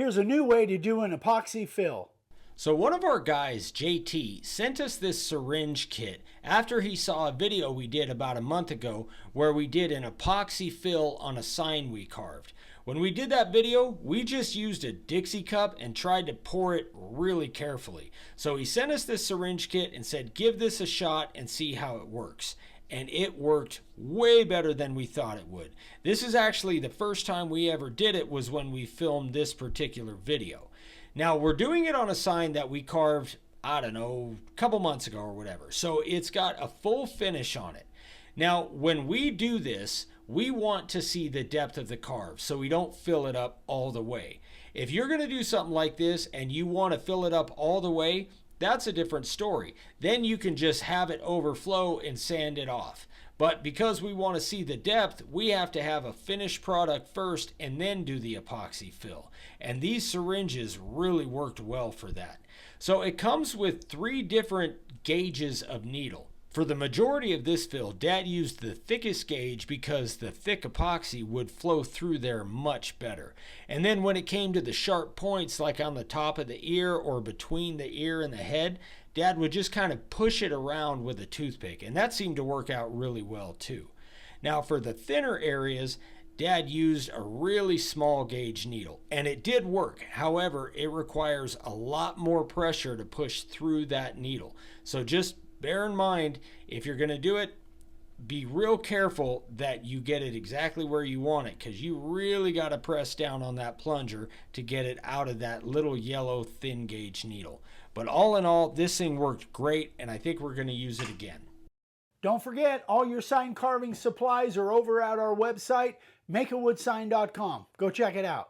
Here's a new way to do an epoxy fill. So one of our guys, JT, sent us this syringe kit after he saw a video we did about a month ago where we did an epoxy fill on a sign we carved. When we did that video, we just used a Dixie cup and tried to pour it really carefully. So he sent us this syringe kit and said, give this a shot and see how it works. And it worked way better than we thought it would. This is actually the first time we ever did it was when we filmed this particular video. Now we're doing it on a sign that we carved, I don't know, a couple months ago or whatever. So it's got a full finish on it. Now when we do this, we want to see the depth of the carve so we don't fill it up all the way. If you're going to do something like this and you want to fill it up all the way, that's a different story. Then you can just have it overflow and sand it off. But because we want to see the depth, we have to have a finished product first and then do the epoxy fill. And these syringes really worked well for that. So it comes with 3 different gauges of needle. For the majority of this fill, Dad used the thickest gauge because the thick epoxy would flow through there much better. And then when it came to the sharp points, like on the top of the ear or between the ear and the head, Dad would just kind of push it around with a toothpick, and that seemed to work out really well too. Now for the thinner areas, Dad used a really small gauge needle, and it did work. However, it requires a lot more pressure to push through that needle. So just bear in mind, if you're going to do it, be real careful that you get it exactly where you want it, because you really got to press down on that plunger to get it out of that little yellow thin gauge needle. But all in all, this thing worked great, and I think we're going to use it again. Don't forget, all your sign carving supplies are over at our website, makeawoodsign.com. Go check it out.